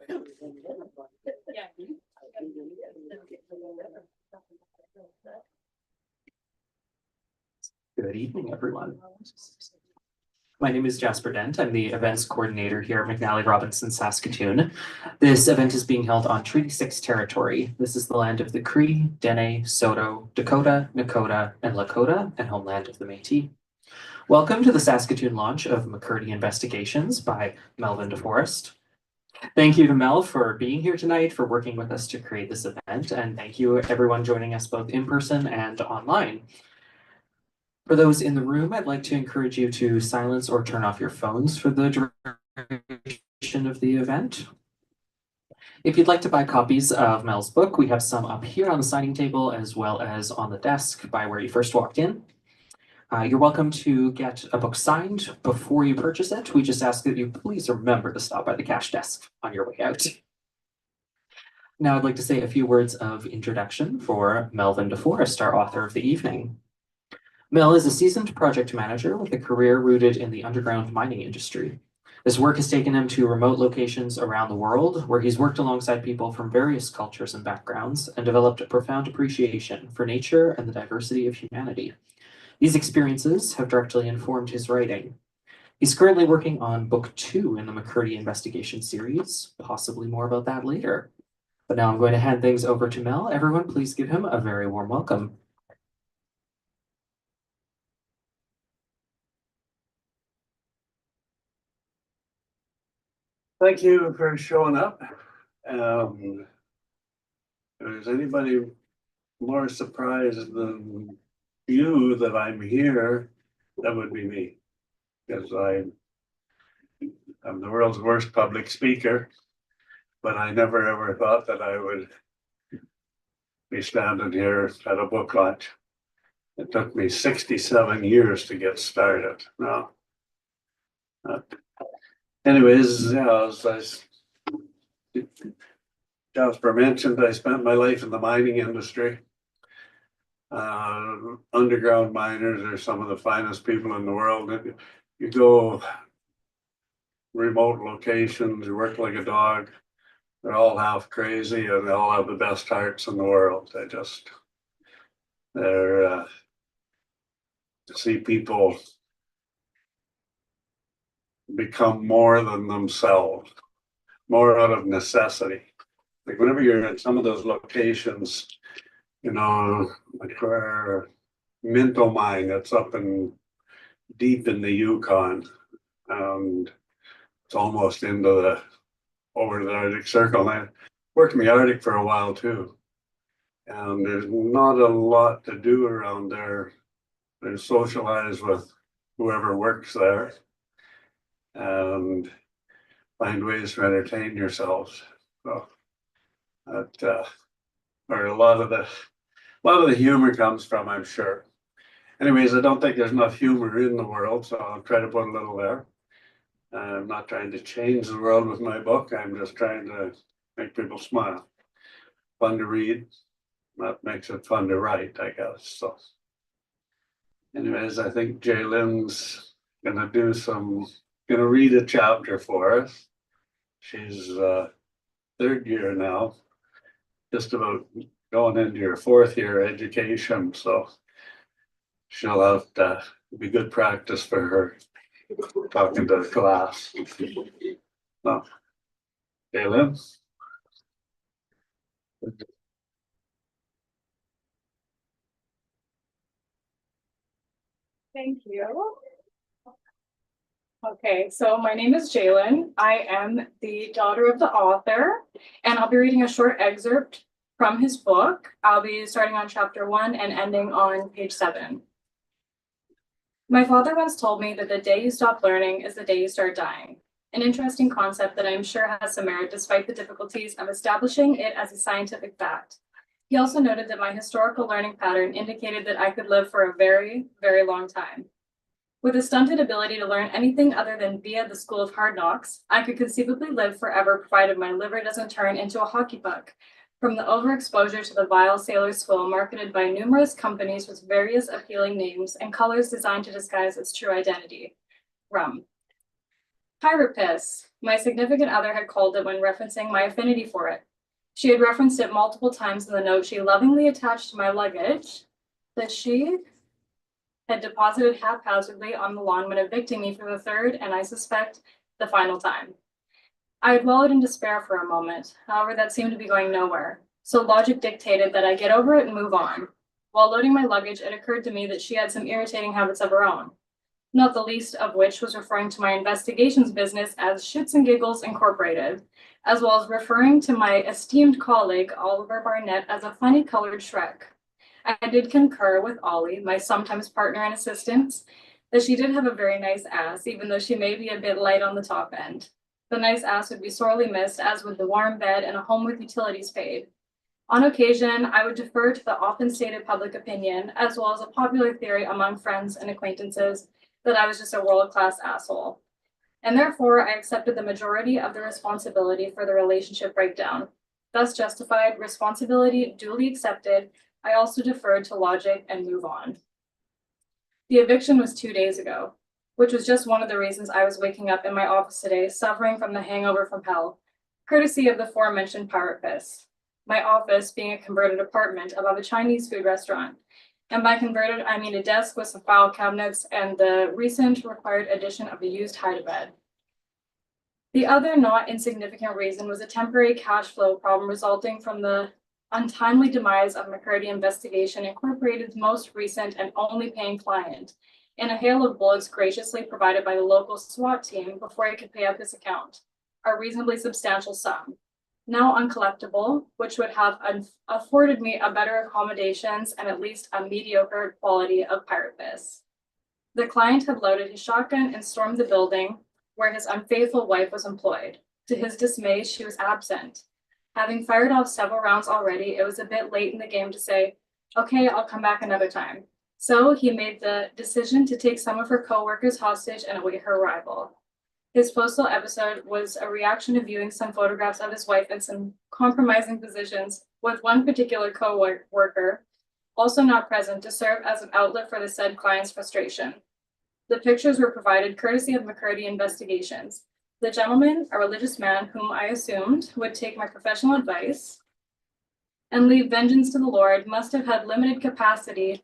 Good evening, everyone. My name is Jasper Dent. I'm the events coordinator here at McNally Robinson, Saskatoon. This event is being held on Treaty 6 territory. This is the land of the Cree, Dene, Saulteaux, Dakota, Nakota, and Lakota, and homeland of the Métis. Welcome to the Saskatoon launch of McCurdy Investigations by Melvin Deforest. Thank you to Mel for being here tonight, for working with us to create this event, and thank you everyone joining us both in person and online. For those in the room, I'd like to encourage you to silence or turn off your phones for the duration of the event. If you'd like to buy copies of Mel's book, we have some up here on the signing table as well as on the desk by where you first walked in. You're welcome to get a book signed before you purchase it. We just ask that you please remember to stop by the cash desk on your way out. Now I'd like to say a few words of introduction for Melvin Deforest, our author of the evening. Mel is a seasoned project manager with a career rooted in the underground mining industry. His work has taken him to remote locations around the world, where he's worked alongside people from various cultures and backgrounds and developed a profound appreciation for nature and the diversity of humanity. These experiences have directly informed his writing. He's currently working on book 2 in the McCurdy Investigations series, possibly more about that later. But now I'm going to hand things over to Mel. Everyone, please give him a very warm welcome. Thank you for showing up. If there's anybody more surprised than you that I'm here, that would be me. Because I'm the world's worst public speaker, but I never ever thought that I would be standing here at a book launch. It took me 67 years to get started. Now, anyways, yeah, as Jasper mentioned, I spent my life in the mining industry. Underground miners are some of the finest people in the world. You go remote locations, you work like a dog. They're all half crazy and they all have the best hearts in the world. They're to see people become more than themselves, more out of necessity. Like whenever you're at some of those locations, you know, like where Minto Mine, that's up in deep in the Yukon, and it's almost into over to the Arctic Circle. And I worked in the Arctic for a while too, and there's not a lot to do around there. They socialize with whoever works there and find ways to entertain yourselves. So that where a lot of the humor comes from, I'm sure. Anyways, I don't think there's enough humor in the world, so I'll try to put a little there. I'm not trying to change the world with my book. I'm just trying to make people smile. Fun to read. That makes it fun to write, I guess. So anyways, I think Jaylyn's gonna read a chapter for us. She's third year now, just about going into her fourth year education, so she'll have to be good practice for her talking to the class. So, Jaylyn. Thank you. Okay, so my name is Jaylyn. I am the daughter of the author, and I'll be reading a short excerpt from his book. I'll be starting on chapter 1 and ending on page 7. My father once told me that the day you stop learning is the day you start dying. An interesting concept that I'm sure has some merit despite the difficulties of establishing it as a scientific fact. He also noted that my historical learning pattern indicated that I could live for a very, very long time. With a stunted ability to learn anything other than via the school of hard knocks, I could conceivably live forever provided my liver doesn't turn into a hockey puck. From the overexposure to the vile sailor's swill marketed by numerous companies with various appealing names and colors designed to disguise its true identity. Rum. Pirate piss. My significant other had called it when referencing my affinity for it. She had referenced it multiple times in the note she lovingly attached to my luggage that she had deposited haphazardly on the lawn when evicting me for the third, and I suspect the final time. I had wallowed in despair for a moment. However, that seemed to be going nowhere. So logic dictated that I get over it and move on. While loading my luggage, it occurred to me that she had some irritating habits of her own, not the least of which was referring to my investigations business as Shits and Giggles Incorporated, as well as referring to my esteemed colleague, Oliver Barnet, as a funny colored Shrek. I did concur with Ollie, my sometimes partner and assistant, that she did have a very nice ass, even though she may be a bit light on the top end. The nice ass would be sorely missed, as would the warm bed and a home with utilities paid. On occasion, I would defer to the often stated public opinion, as well as a popular theory among friends and acquaintances, that I was just a world-class asshole. And therefore, I accepted the majority of the responsibility for the relationship breakdown. Thus justified, responsibility duly accepted, I also deferred to logic and move on. The eviction was 2 days ago, which was just one of the reasons I was waking up in my office today, suffering from the hangover from hell, courtesy of the aforementioned pirate piss. My office being a converted apartment above a Chinese food restaurant. And by converted, I mean a desk with some file cabinets and the recent required addition of a used hide-a-bed. The other not insignificant reason was a temporary cash flow problem resulting from the untimely demise of McCurdy Investigations Incorporated's most recent and only paying client, in a hail of bullets graciously provided by the local SWAT team before he could pay up his account, a reasonably substantial sum, now uncollectible, which would have afforded me a better accommodations and at least a mediocre quality of pirate piss. The client had loaded his shotgun and stormed the building where his unfaithful wife was employed. To his dismay, she was absent. Having fired off several rounds already, it was a bit late in the game to say, okay, I'll come back another time. So he made the decision to take some of her co-workers hostage and await her arrival. His postal episode was a reaction to viewing some photographs of his wife in some compromising positions, with one particular co-worker also not present to serve as an outlet for the said client's frustration. The pictures were provided courtesy of McCurdy Investigations. The gentleman, a religious man whom I assumed would take my professional advice and leave vengeance to the Lord, must have had limited capacity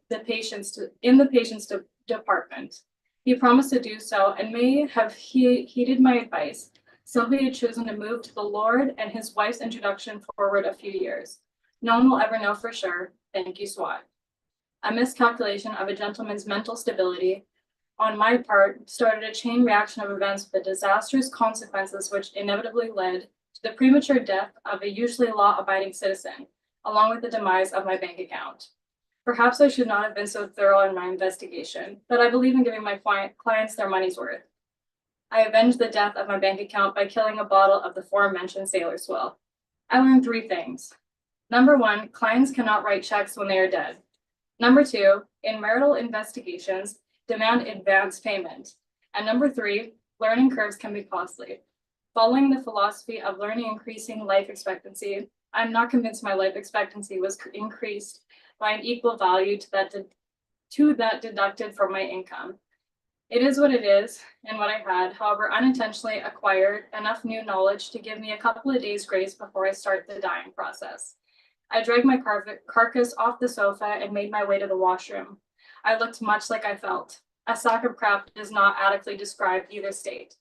in the patient's department. He promised to do so and may have heeded my advice. Sylvia had chosen to move to the Lord and his wife's introduction forward a few years. No one will ever know for sure. Thank you, SWAT. A miscalculation of a gentleman's mental stability on my part started a chain reaction of events with disastrous consequences which inevitably led to the premature death of a usually law-abiding citizen, along with the demise of my bank account. Perhaps I should not have been so thorough in my investigation, but I believe in giving my clients their money's worth. I avenged the death of my bank account by killing a bottle of the aforementioned sailor swill. I learned 3 things. Number 1, clients cannot write checks when they are dead. Number 2, in marital investigations, demand advance payment. And number 3, learning curves can be costly. Following the philosophy of learning increasing life expectancy, I'm not convinced my life expectancy was increased by an equal value to that deducted from my income. It is what it is and what I had, however, unintentionally acquired enough new knowledge to give me a couple of days grace before I start the dying process. I dragged my carcass off the sofa and made my way to the washroom. I looked much like I felt. A sack of crap does not adequately describe either state.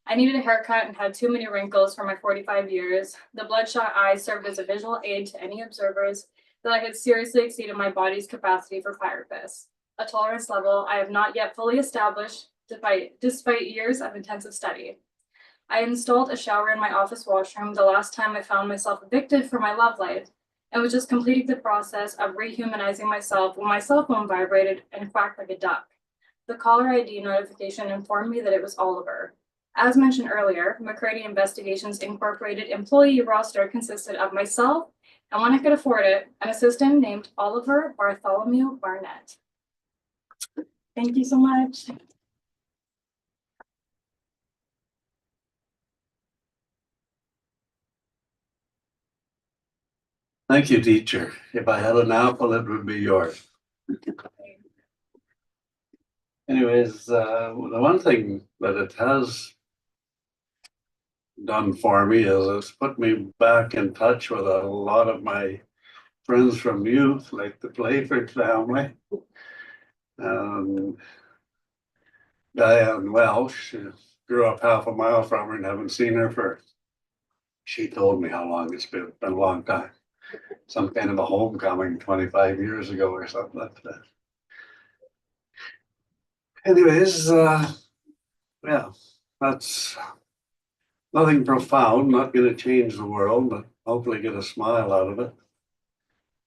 I needed a haircut and had too many wrinkles for my 45 years. The bloodshot eyes served as a visual aid to any observers that I had seriously exceeded my body's capacity for pirate piss, a tolerance level I have not yet fully established despite years of intensive study. I installed a shower in my office washroom the last time I found myself evicted from my love life, and was just completing the process of rehumanizing myself when my cell phone vibrated and quacked like a duck. The caller ID notification informed me that it was Oliver. As mentioned earlier, McCurdy Investigations Incorporated employee roster consisted of myself, and when I could afford it, an assistant named Oliver Bartholomew Barnet. Thank you so much. Thank you, teacher. If I had an apple, it would be yours. Anyways, the one thing that it has done for me is it's put me back in touch with a lot of my friends from youth, like the Playford family. And Diane Welsh, who grew up half a mile from her and haven't seen her for, she told me how long it's been a long time. Some kind of a homecoming 25 years ago or something like that. Anyways, yeah, that's nothing profound, not gonna change the world, but hopefully get a smile out of it.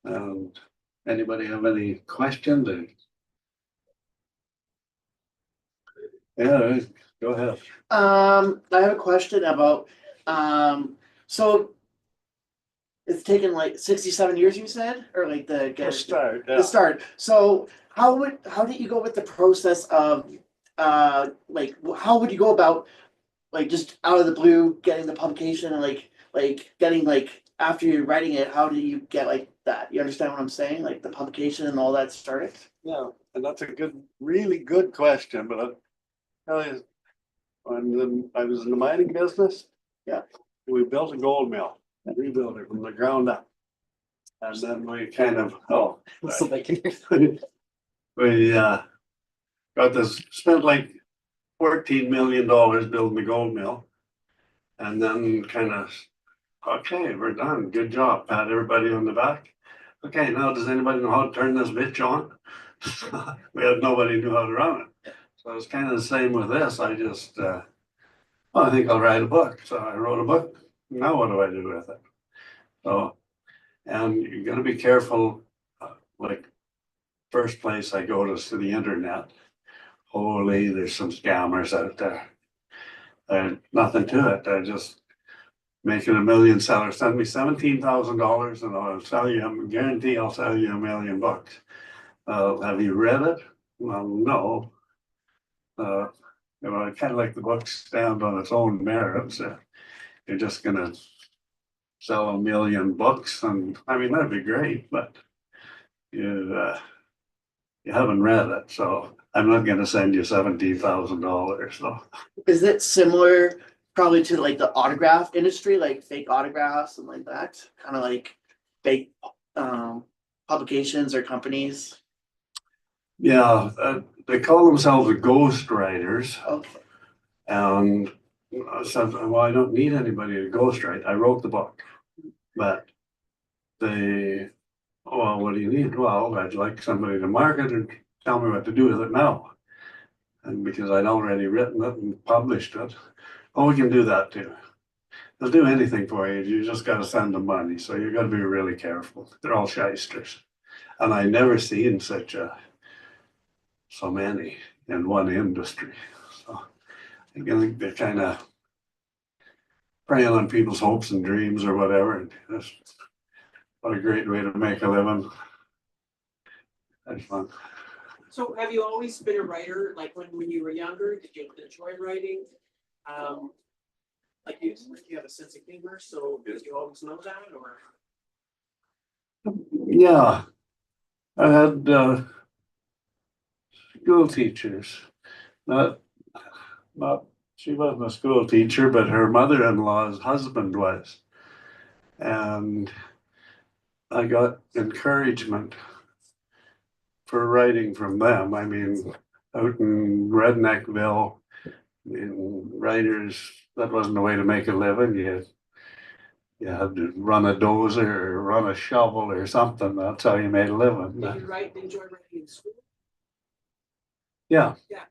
And anybody have any questions? Yeah, go ahead. I have a question about, so it's taken like 67 years, you said, or like the Start, the start. So how did you go with the process of, like, how would you go about, like, just out of the blue getting the publication and like getting like after you're writing it, how do you get like that? You understand what I'm saying? Like the publication and all that started? Yeah, and that's a really good question, but I'll tell you, I was in the mining business. Yeah. We built a gold mill, rebuilt it from the ground up. And then we kind of, So they can. we got this, spent like $14 million building the gold mill. And then kind of, okay, we're done, good job, pat everybody on the back. Okay, now does anybody know how to turn this bitch on? We had nobody knew how to run it. So it's kind of the same with this. I just, I think I'll write a book. So I wrote a book. Now what do I do with it? So, and you got to be careful. Like, first place I go to the internet. Holy, there's some scammers out there. And nothing to it. They're just making a million sellers. Send me $17,000 and I'll sell you. I guarantee I'll sell you $1 million. Have you read it? Well, no. I kind of like the book stand on its own merits. You're just gonna sell 1 million books, and I mean that'd be great, but you haven't read it, so I'm not gonna send you $17,000. So Is it similar probably to like the autograph industry, like fake autographs and like that? Kind of like fake publications or companies? yeah, they call themselves ghost writers, Okay. and I said, well, I don't need anybody to ghostwrite. I wrote the book, but they, well, what do you need? Well, I'd like somebody to market and tell me what to do with it now. And because I'd already written it and published it, oh, we can do that too. They'll do anything for you. You just got to send them money. So you got to be really careful. They're all shysters. And I never seen so many in one industry. So I think they're kind of preying on people's hopes and dreams or whatever. And that's what a great way to make a living. That's fun. So have you always been a writer? Like when you were younger, did you enjoy writing? Like you have a sense of humor, so did you always know that, or? Yeah, I had school teachers. Not, she wasn't a school teacher, but her mother-in-law's husband was. And I got encouragement for writing from them. I mean, out in Redneckville, writers, that wasn't the way to make a living. You had to run a dozer or run a shovel or something. That's how you made a living. Did you enjoy writing in school? Yeah. Yeah.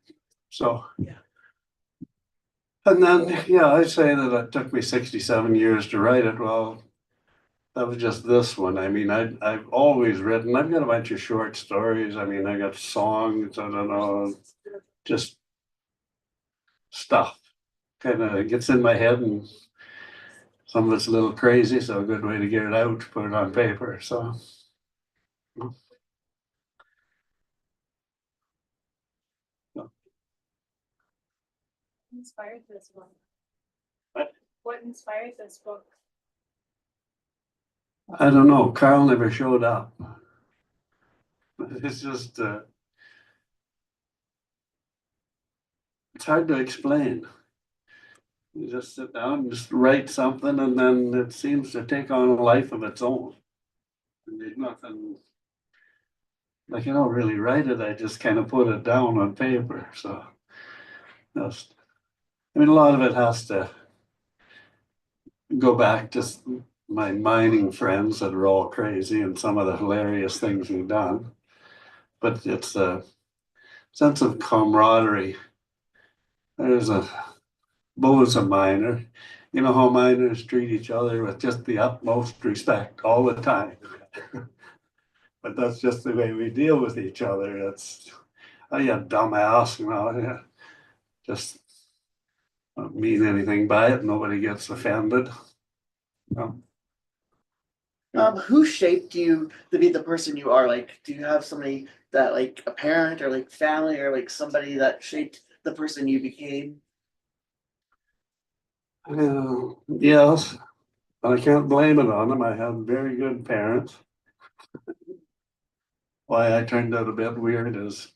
So. Yeah. And then, yeah, I'd say that it took me 67 years to write it. Well, that was just this one. I mean, I've always written. I've got a bunch of short stories. I mean, I got songs. I don't know, just stuff. Kind of gets in my head, and some of it's a little crazy. So a good way to get it out, put it on paper. So. Inspired this one? What? What inspired this book? I don't know. Carl never showed up. It's just, it's hard to explain. You just sit down and just write something and then it seems to take on a life of its own. And there's nothing, like I don't really write it, I just kind of put it down on paper, so. Just, I mean, a lot of it has to go back to my mining friends that are all crazy and some of the hilarious things we've done. But it's a sense of camaraderie. There's a Bo's a miner. You know how miners treat each other with just the utmost respect all the time. But that's just the way we deal with each other. It's, oh, you dumbass, you know, yeah. Just don't mean anything by it. Nobody gets offended. Who shaped you to be the person you are? Like, do you have somebody that, like, a parent or like family or like somebody that shaped the person you became? Yes, but I can't blame it on them. I had very good parents. Why I turned out a bit weird is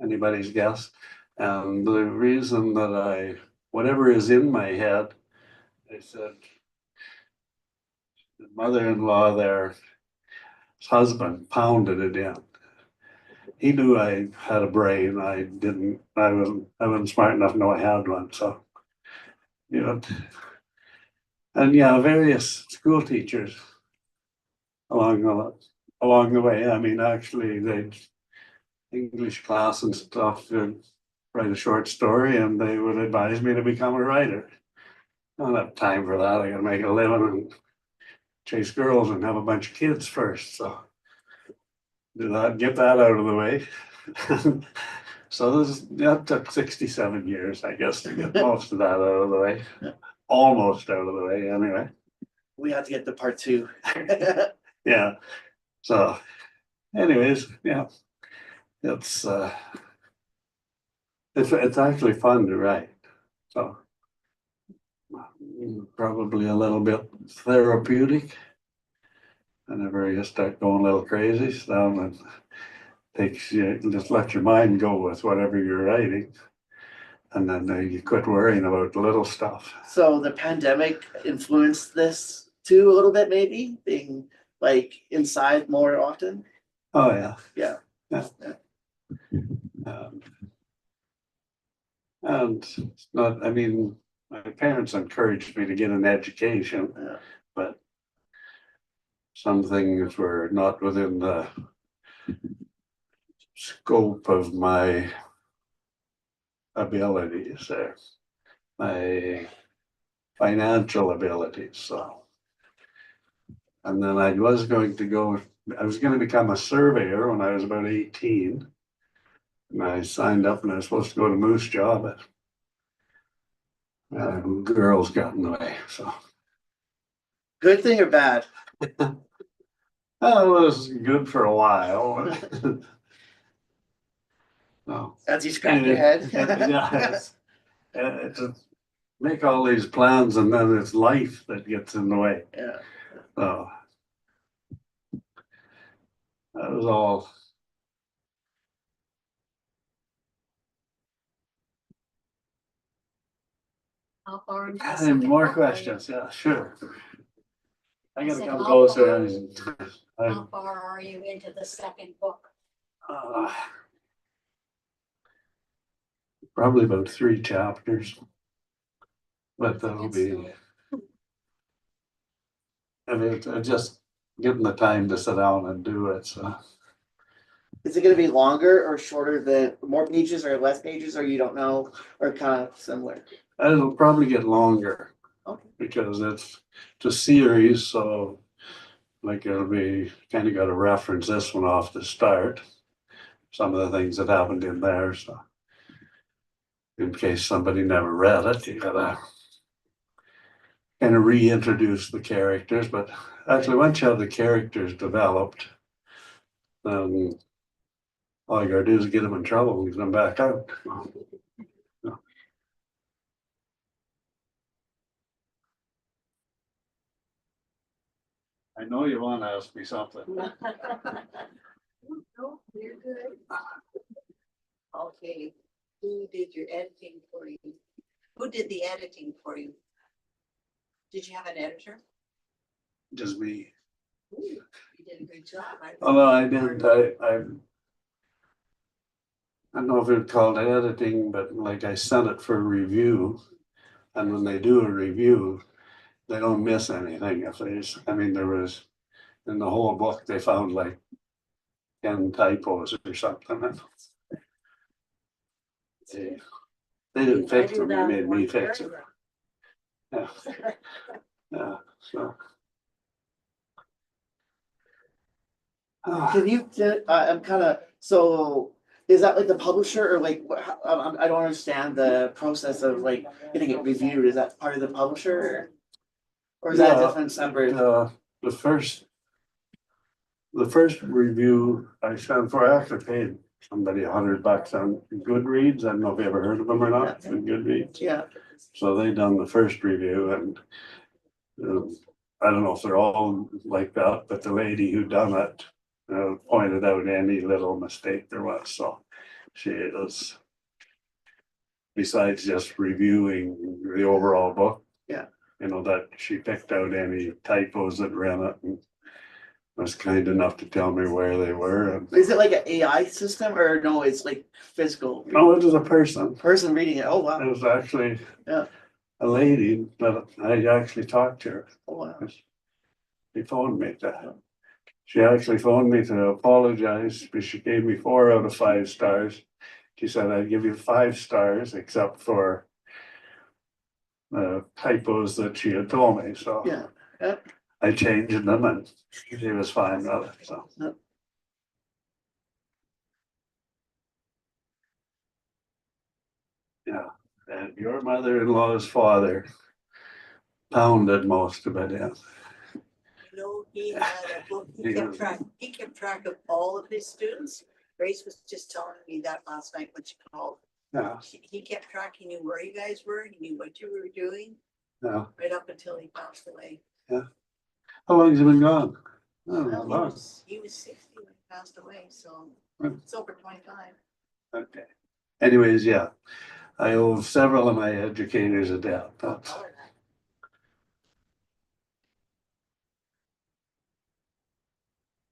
anybody's guess. And the reason that whatever is in my head, I said, the mother-in-law there, his husband pounded it in. He knew I had a brain. I wasn't smart enough to know I had one. So, you know, and yeah, various school teachers along the way. I mean, actually, they'd English class and stuff, write a short story, and they would advise me to become a writer. I don't have time for that. I gotta make a living and chase girls and have a bunch of kids first. So do that, get that out of the way. So that took 67 years, I guess, to get most of that out of the way. Almost out of the way, anyway. We have to get to part 2. Yeah. So, anyways, yeah, it's actually fun to write. So probably a little bit therapeutic. Whenever you start going a little crazy, so it takes you, just let your mind go with whatever you're writing. And then you quit worrying about the little stuff. So the pandemic influenced this too a little bit, maybe being like inside more often. Oh, yeah. Yeah. Yeah. And it's not, I mean, my parents encouraged me to get an education, Yeah. but some things were not within the scope of my abilities there, my financial abilities. So, and then I was going to become a surveyor when I was about 18. And I signed up and I was supposed to go to Moose Jaw, but girls got in the way. So, Good thing or bad? well, it was good for a while. No. As you scratch your head. Yeah, it's make all these plans and then it's life that gets in the way. Yeah. So that was all. How far into the And second more book are you? questions? Yeah, sure. I gotta said, come how closer. How far are you into the second book? Probably about 3 chapters, but that'll It's be. still- I mean, it's just getting the time to sit down and do it. So Is it going to be longer or shorter than more pages or less pages, or you don't know, or kind of similar? it'll probably get longer. Okay. Because it's a series, so like it'll be kind of got to reference this one off the start. Some of the things that happened in there, so in case somebody never read it, you gotta kind of reintroduce the characters. But actually, once you have the characters developed, then all you gotta do is get them in trouble and get them back out. I know you want to ask me something. No, you're good. Okay, who did your editing for you? Who did the editing for you? Did you have an editor? Just me. Ooh, you did a good job. Although I didn't, I don't know if it's called editing, but like I sent it for review. And when they do a review, they don't miss anything. If there's, I mean, there was, in the whole book, they found like 10 typos or something. They didn't fix them, they made me fix it. Yeah. Yeah, so. Can you, I'm kind of, so is that like the publisher or like, I don't understand the process of like getting it reviewed. Is that part of the publisher? Or is that a Yeah, different separate? The first review I sent for, I actually paid somebody $100 on Goodreads. I don't know if you ever heard of them or not, in Goodreads. Yeah, So they done the first review and I don't know if they're all like that, but the lady who done it pointed out any little mistake there was. So she is, besides just reviewing the overall book. Yeah. You know, that she picked out any typos that were in it and was kind enough to tell me where they were. And is it like an AI system or no, it's like physical? no, it was a person. Person reading it, oh It wow, was actually Yeah. a lady that I actually talked to her. oh wow. She phoned me to, she actually phoned me to apologize because she gave me 4 out of 5 stars. She said, I'd give you 5 stars except for typos that she had told me, so. Yeah, yeah. I changed them and she was fine with it, so. Yep. Yeah, and your mother-in-law's father pounded most of it in. You know, he had a book, he kept track of all of his students. Grace was just telling me that last night when she called. Yeah, He kept track, he knew where you guys were, he knew what you were doing, yeah. right up until he passed away. How long has he been gone? Oh, Well, long. he was 60 when he passed away, so Hmm. it's over 25. Okay. Anyways, yeah, I owe several of my educators a debt. That's,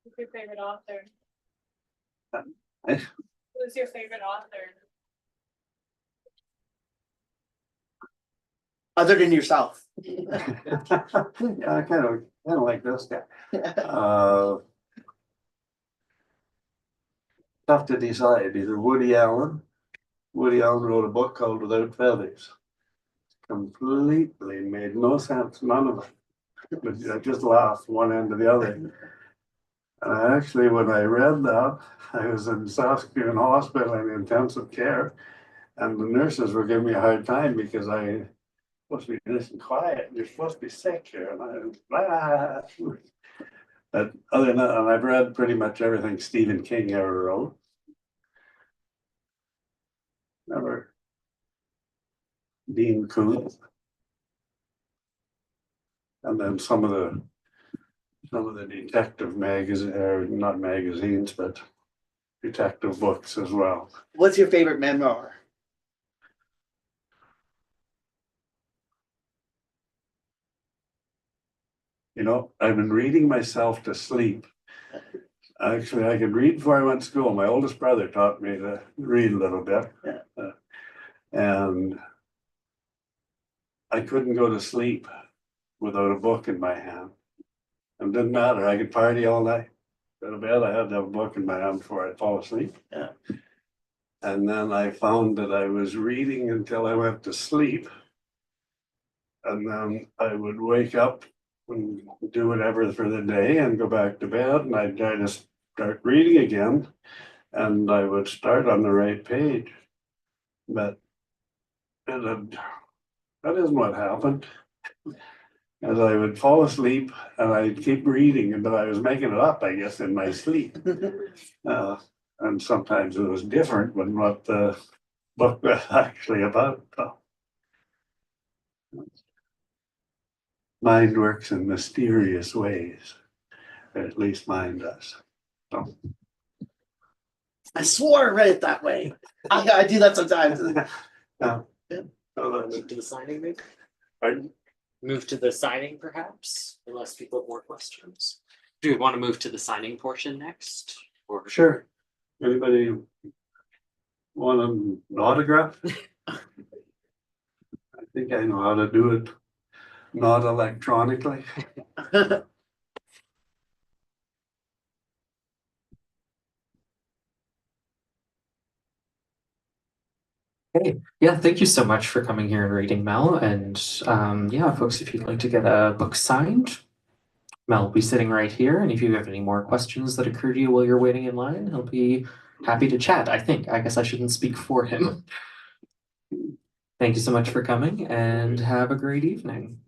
Who's your favorite author? Eh? Who's your favorite author? Other than yourself. yeah, I kind of like this guy. Tough to decide, either Woody Allen. Woody Allen wrote a book called Without Feathers. Completely made no sense, none of it. But I just laughed one end to the other. And actually, when I read that, I was in Saskatoon Hospital in intensive care, and the nurses were giving me a hard time because I was supposed to be nice and quiet. You're supposed to be sick here, and I was But other than that, and I've read pretty much everything Stephen King ever wrote. Never. Dean Koontz. And then some of the detective magazine, or not magazines, but detective books as well. What's your favorite memoir? You know, I've been reading myself to sleep. Actually, I could read before I went to school. My oldest brother taught me to read a little bit. And I couldn't go to sleep without a book in my hand. It didn't matter. I could party all night. Go to bed, I had to have a book in my hand before I'd fall asleep. Yeah. And then I found that I was reading until I went to sleep. And then I would wake up and do whatever for the day and go back to bed, and I'd try to start reading again, and I would start on the right page. But that isn't what happened. As I would fall asleep and I'd keep reading, but I was making it up, I guess, in my sleep. And sometimes it was different than what the book was actually about. So. Mind works in mysterious ways, or at least mine does. So. I swore I read it that way. I do that sometimes. Yeah. Move to the signing, maybe? Pardon? Move to the signing, perhaps, unless people have more questions. Do you want to move to the signing portion next? Or Sure. Anybody want an autograph? I think I know how to do it, not electronically. Hey, yeah, thank you so much for coming here and reading, Mel. And yeah, folks, if you'd like to get a book signed, Mel will be sitting right here. And if you have any more questions that occur to you while you're waiting in line, he'll be happy to chat, I think. I guess I shouldn't speak for him. Thank you so much for coming and have a great evening.